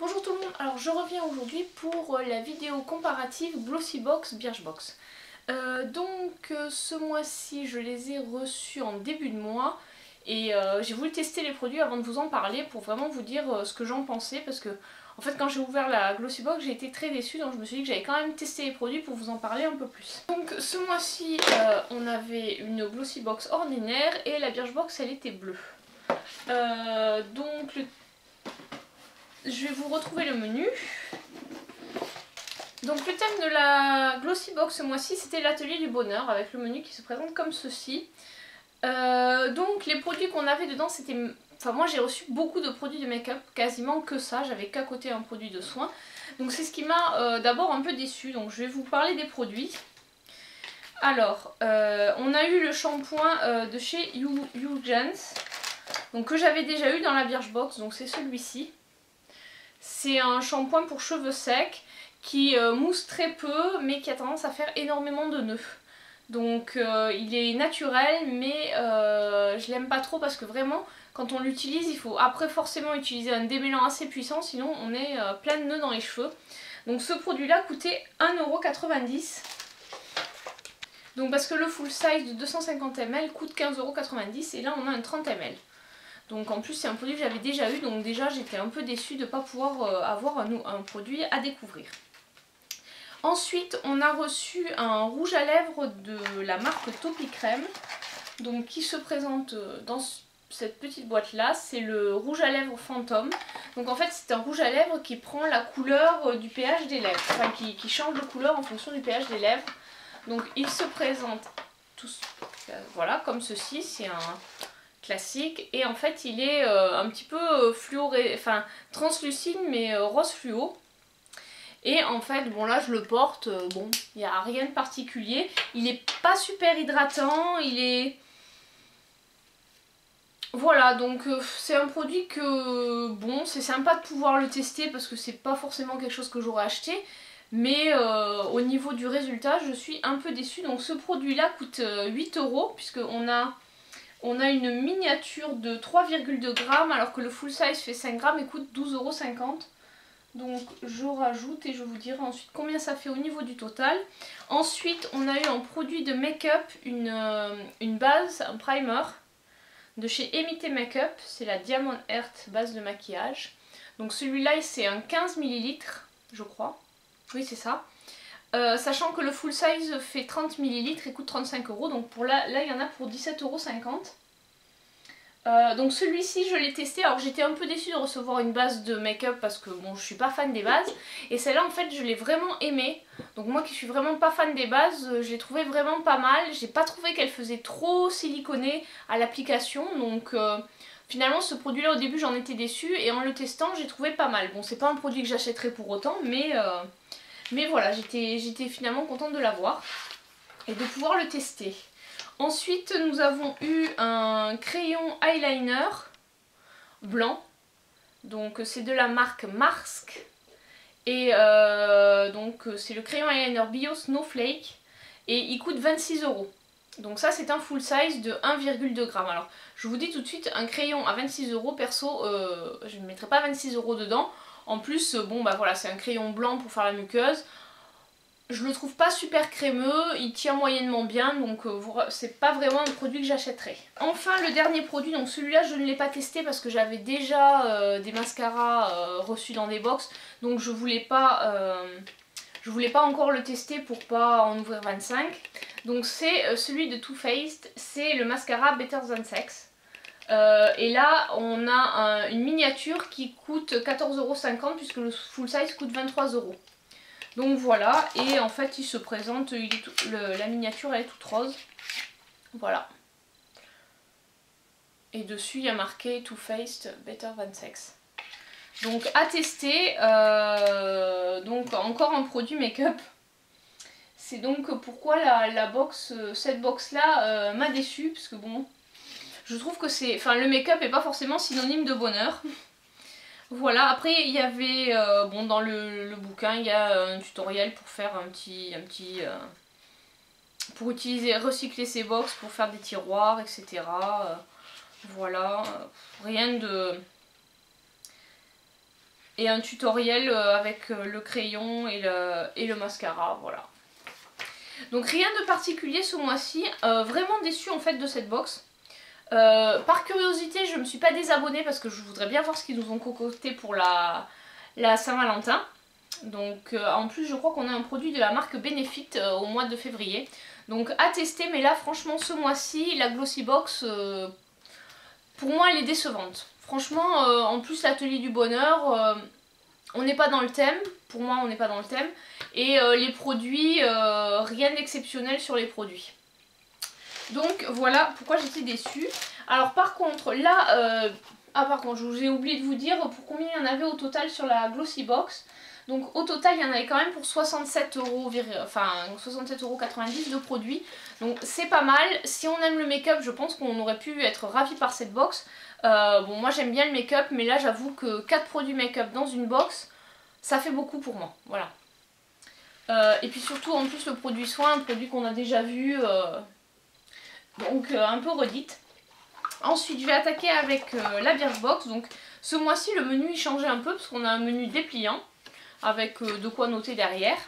Bonjour tout le monde, alors je reviens aujourd'hui pour la vidéo comparative Glossybox Birchbox. Ce mois-ci je les ai reçus en début de mois et j'ai voulu tester les produits avant de vous en parler pour vraiment vous dire ce que j'en pensais parce que en fait quand j'ai ouvert la Glossybox j'ai été très déçue, donc je me suis dit que j'allais quand même tester les produits pour vous en parler un peu plus. Donc ce mois-ci on avait une Glossybox ordinaire et la Birchbox elle était bleue. Je vais vous retrouver le menu. Donc le thème de la Glossybox ce mois-ci c'était l'atelier du bonheur avec le menu qui se présente comme ceci. Donc les produits qu'on avait dedans c'était... Enfin moi j'ai reçu beaucoup de produits de make-up, quasiment que ça, j'avais qu'à côté un produit de soin. Donc c'est ce qui m'a d'abord un peu déçue, donc je vais vous parler des produits. Alors on a eu le shampoing de chez Eucerin, donc que j'avais déjà eu dans la Birchbox, donc c'est celui-ci. C'est un shampoing pour cheveux secs qui mousse très peu mais qui a tendance à faire énormément de nœuds. Donc il est naturel mais je l'aime pas trop parce que vraiment quand on l'utilise il faut après forcément utiliser un démêlant assez puissant, sinon on est plein de nœuds dans les cheveux. Donc ce produit là coûtait 1,90 €. Donc parce que le full size de 250 ml coûte 15,90 € et là on a un 30 ml. Donc en plus c'est un produit que j'avais déjà eu, donc déjà j'étais un peu déçue de ne pas pouvoir avoir un produit à découvrir. Ensuite on a reçu un rouge à lèvres de la marque Topicrème, donc qui se présente dans cette petite boîte là, c'est le rouge à lèvres fantôme. Donc en fait c'est un rouge à lèvres qui prend la couleur du pH des lèvres, enfin qui change de couleur en fonction du pH des lèvres. Donc il se présente tous, voilà, comme ceci, c'est un classique et en fait il est un petit peu translucide mais rose fluo. Et en fait bon là je le porte, bon il n'y a rien de particulier, il est pas super hydratant, il est... Voilà, donc c'est un produit que bon c'est sympa de pouvoir le tester parce que c'est pas forcément quelque chose que j'aurais acheté. Mais au niveau du résultat je suis un peu déçue. Donc ce produit là coûte 8 € puisque on a une miniature de 3,2 grammes alors que le full size fait 5 grammes et coûte 12,50 €. Donc je rajoute et je vous dirai ensuite combien ça fait au niveau du total. Ensuite on a eu en produit de make-up une base, un primer de chez Emité Makeup. C'est la Diamond Earth base de maquillage. Donc celui-là c'est un 15 ml je crois. Oui c'est ça. Sachant que le full size fait 30 ml et coûte 35 €, donc pour là il y en a pour 17,50 €. Donc celui-ci je l'ai testé, alors j'étais un peu déçue de recevoir une base de make-up parce que bon je suis pas fan des bases, et celle-là en fait je l'ai vraiment aimée. Donc moi qui suis vraiment pas fan des bases, je l'ai trouvée vraiment pas mal, j'ai pas trouvé qu'elle faisait trop siliconée à l'application, donc finalement ce produit là au début j'en étais déçue et en le testant j'ai trouvé pas mal. Bon c'est pas un produit que j'achèterais pour autant mais voilà, j'étais finalement contente de l'avoir et de pouvoir le tester. Ensuite, nous avons eu un crayon eyeliner blanc. Donc c'est de la marque Mask. Et donc c'est le crayon eyeliner Bio Snowflake. Et il coûte 26 €. Donc ça c'est un full size de 1,2 g. Alors je vous dis tout de suite, un crayon à 26 €, perso, je ne mettrai pas 26 € dedans. En plus, bon bah voilà, c'est un crayon blanc pour faire la muqueuse. Je le trouve pas super crémeux, il tient moyennement bien, donc c'est pas vraiment un produit que j'achèterais. Enfin le dernier produit, donc celui-là je ne l'ai pas testé parce que j'avais déjà des mascaras reçus dans des box, donc je voulais pas encore le tester pour pas en ouvrir 25. Donc c'est celui de Too Faced, c'est le mascara Better Than Sex. Et là on a une miniature qui coûte 14,50 € puisque le full size coûte 23 €. Donc voilà, et en fait il se présente, la miniature elle est toute rose. Voilà. Et dessus il y a marqué Too Faced Better Than Sex. Donc à tester, donc encore un produit make-up. C'est donc pourquoi cette box là m'a déçue, parce que bon, je trouve que le make-up est pas forcément synonyme de bonheur. Voilà, après il y avait, bon dans le bouquin il y a un tutoriel pour faire pour recycler ses box, pour faire des tiroirs, etc. Voilà, rien de et un tutoriel avec le crayon et le mascara, voilà. Donc rien de particulier ce mois-ci, vraiment déçue en fait de cette box. Par curiosité, je ne me suis pas désabonnée parce que je voudrais bien voir ce qu'ils nous ont concocté pour la Saint-Valentin. Donc en plus je crois qu'on a un produit de la marque Benefit au mois de février. Donc à tester, mais là franchement ce mois-ci, la Glossy Box, pour moi elle est décevante. Franchement, en plus l'atelier du bonheur, on n'est pas dans le thème, pour moi on n'est pas dans le thème. Et les produits, rien d'exceptionnel sur les produits. Donc voilà pourquoi j'étais déçue. Alors par contre là, par contre je vous ai oublié de vous dire pour combien il y en avait au total sur la Glossy Box. Donc au total il y en avait quand même pour 67 €, enfin 67,90 € de produits. Donc c'est pas mal. Si on aime le make-up, je pense qu'on aurait pu être ravis par cette box. Bon moi j'aime bien le make-up, mais là j'avoue que 4 produits make-up dans une box, ça fait beaucoup pour moi. Voilà. Et puis surtout en plus le produit soin, un produit qu'on a déjà vu, donc un peu redite. Ensuite je vais attaquer avec la Birchbox. Donc ce mois-ci le menu il changeait un peu parce qu'on a un menu dépliant avec de quoi noter derrière.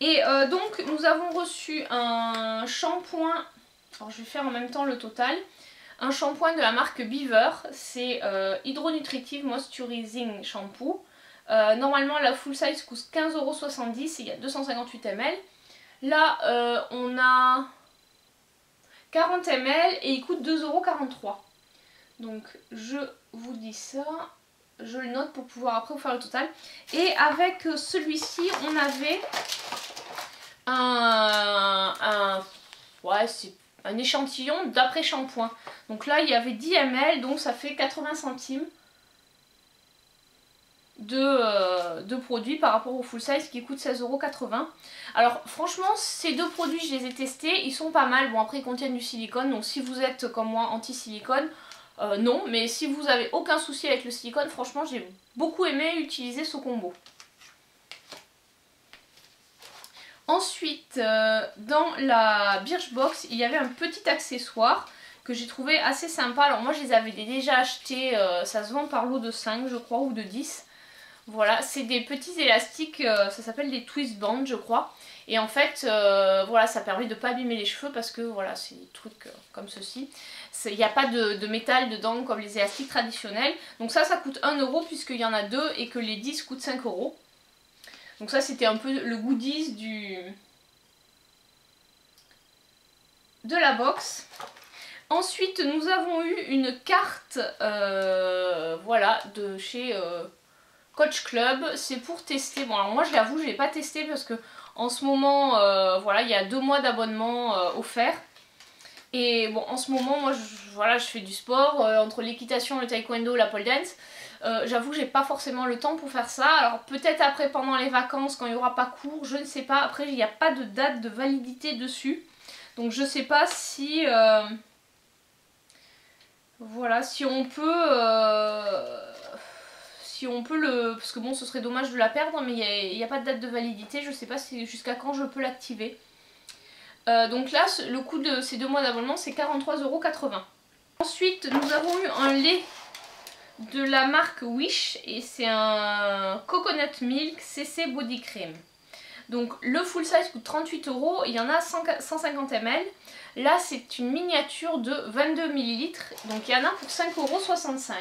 Et donc nous avons reçu un shampoing, alors je vais faire en même temps le total, un shampoing de la marque Beaver, c'est Hydronutritive Moisturizing Shampoo. Normalement la full size coûte 15,70 € et il y a 258 ml. Là on a 40 ml et il coûte 2,43 €. Donc je vous dis ça. Je le note pour pouvoir après vous faire le total. Et avec celui-ci, on avait c'est un échantillon d'après-shampoing. Donc là, il y avait 10 ml, donc ça fait 80 centimes de produits par rapport au full size qui coûte 16,80 €. Alors franchement, ces deux produits, je les ai testés, ils sont pas mal. Bon, après, ils contiennent du silicone, donc si vous êtes comme moi anti-silicone, non, mais si vous avez aucun souci avec le silicone, franchement j'ai beaucoup aimé utiliser ce combo. Ensuite, dans la Birchbox, il y avait un petit accessoire que j'ai trouvé assez sympa. Alors moi je les avais déjà achetés, ça se vend par lot de 5 je crois, ou de 10. Voilà, c'est des petits élastiques, ça s'appelle des twist bands je crois. Et en fait, voilà, ça permet de ne pas abîmer les cheveux parce que voilà, c'est des trucs comme ceci. Il n'y a pas de métal dedans comme les élastiques traditionnels. Donc ça coûte 1 € puisqu'il y en a 2 et que les 10 coûtent 5 €. Donc ça c'était un peu le goodies de la box. Ensuite nous avons eu une carte voilà, de chez Coach Club. C'est pour tester. Bon alors moi je l'avoue je l'ai pas testé parce que en ce moment voilà, il y a 2 mois d'abonnement offert. Et bon, en ce moment, moi, voilà, je fais du sport, entre l'équitation, le taekwondo, la pole dance. J'avoue que j'ai pas forcément le temps pour faire ça. Alors peut-être après, pendant les vacances, quand il n'y aura pas cours, je ne sais pas. Après, il n'y a pas de date de validité dessus. Donc je sais pas si... voilà, si on peut le... Parce que bon, ce serait dommage de la perdre, mais il n'y a pas de date de validité. Je sais pas jusqu'à quand je peux l'activer. Donc là, le coût de ces 2 mois d'abonnement, c'est 43,80 €. Ensuite, nous avons eu un lait de la marque Wish et c'est un Coconut Milk CC Body Cream. Donc le full size coûte 38 €, il y en a 150 ml. Là, c'est une miniature de 22 ml, donc il y en a pour 5,65 €.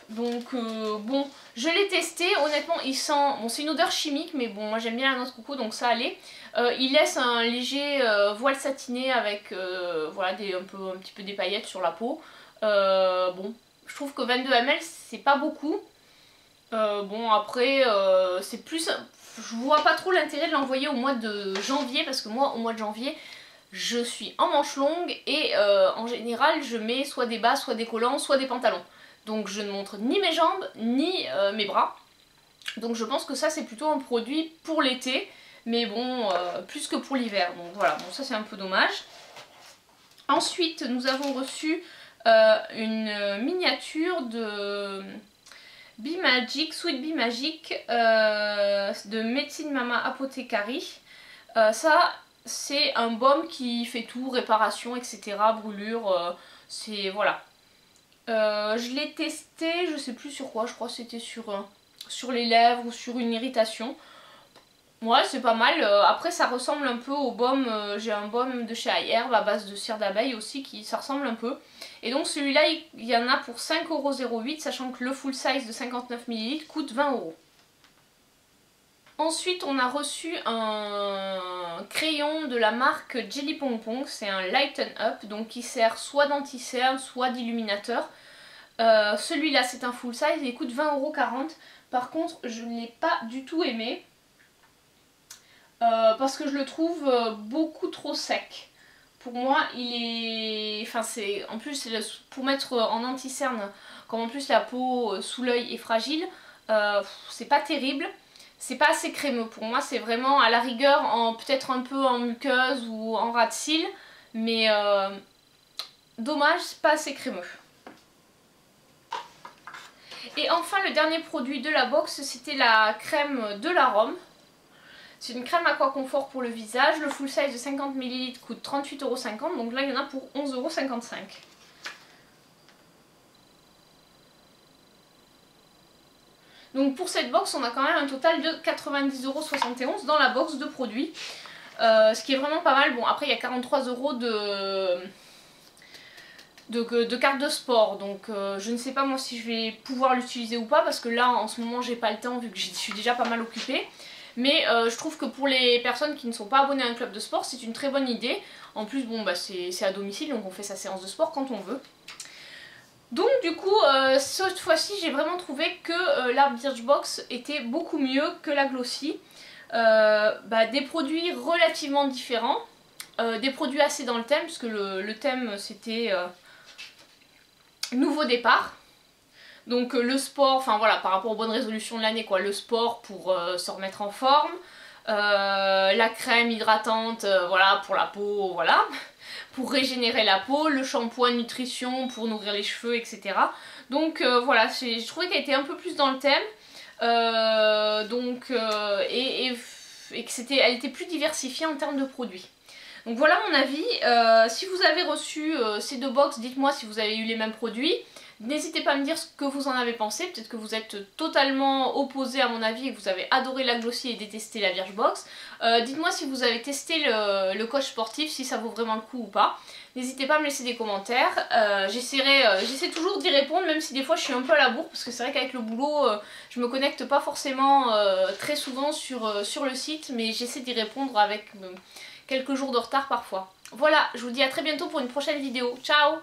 Donc bon, je l'ai testé, honnêtement il sent, bon c'est une odeur chimique mais bon moi j'aime bien la noix de coco donc ça allait. Il laisse un léger voile satiné avec voilà, un petit peu des paillettes sur la peau. Bon, je trouve que 22 ml c'est pas beaucoup. Bon après c'est plus, je vois pas trop l'intérêt de l'envoyer au mois de janvier parce que moi au mois de janvier je suis en manche longue et en général je mets soit des bas, soit des collants, soit des pantalons. Donc je ne montre ni mes jambes, ni mes bras. Donc je pense que ça c'est plutôt un produit pour l'été. Mais bon, plus que pour l'hiver. Donc voilà, bon ça c'est un peu dommage. Ensuite nous avons reçu une miniature de Be Magic, Sweet Be Magic de Medicine Mama Apothecary. Ça c'est un baume qui fait tout, réparation, etc. Brûlure, c'est voilà. Je l'ai testé, je sais plus sur quoi, je crois que c'était sur les lèvres ou sur une irritation. Ouais, c'est pas mal. Après, ça ressemble un peu au baume. J'ai un baume de chez iHerb à base de cire d'abeille aussi, ça ressemble un peu. Et donc celui-là, il y en a pour 5,08 €, sachant que le full size de 59 ml coûte 20 €. Ensuite, on a reçu un crayon de la marque Jelly Pong Pong. C'est un Lighten Up, donc qui sert soit d'anti-cerne, soit d'illuminateur. Celui-là, c'est un full size et il coûte 20,40 €. Par contre, je ne l'ai pas du tout aimé. Parce que je le trouve beaucoup trop sec. Pour moi, il est... Enfin, c'est... En plus, pour mettre en anti-cerne, comme en plus la peau sous l'œil est fragile, c'est pas terrible. C'est pas assez crémeux. Pour moi, c'est vraiment à la rigueur, peut-être un peu en muqueuse ou en ras de cils. Mais dommage, c'est pas assez crémeux. Et enfin, le dernier produit de la box, c'était la crème de l'arôme. C'est une crème aquaconfort pour le visage. Le full size de 50 ml coûte 38,50 €. Donc là, il y en a pour 11,55 €. Donc pour cette box, on a quand même un total de 90,71 € dans la box de produits. Ce qui est vraiment pas mal. Bon, après, il y a 43 € de carte de sport. Donc je ne sais pas moi si je vais pouvoir l'utiliser ou pas. Parce que là, en ce moment, j'ai pas le temps vu que je suis déjà pas mal occupée. Mais je trouve que pour les personnes qui ne sont pas abonnées à un club de sport, c'est une très bonne idée. En plus, bon, bah, c'est à domicile, donc on fait sa séance de sport quand on veut. Donc du coup, cette fois-ci, j'ai vraiment trouvé que la Birchbox était beaucoup mieux que la Glossy. Des produits relativement différents. Des produits assez dans le thème, parce que le thème, c'était nouveau départ. Donc le sport, enfin voilà, par rapport aux bonnes résolutions de l'année, quoi, le sport pour se remettre en forme, la crème hydratante, voilà, pour la peau, voilà, pour régénérer la peau, le shampoing nutrition pour nourrir les cheveux, etc. Donc voilà, j'ai trouvé qu'elle était un peu plus dans le thème, et que elle était plus diversifiée en termes de produits. Donc voilà mon avis. Si vous avez reçu ces deux box, dites-moi si vous avez eu les mêmes produits. N'hésitez pas à me dire ce que vous en avez pensé, peut-être que vous êtes totalement opposé à mon avis et que vous avez adoré la Glossy et détesté la Birchbox. Dites-moi si vous avez testé le coach sportif, si ça vaut vraiment le coup ou pas. N'hésitez pas à me laisser des commentaires, j'essaie toujours d'y répondre même si des fois je suis un peu à la bourre parce que c'est vrai qu'avec le boulot je me connecte pas forcément très souvent sur le site, mais j'essaie d'y répondre avec quelques jours de retard parfois. Voilà, je vous dis à très bientôt pour une prochaine vidéo. Ciao!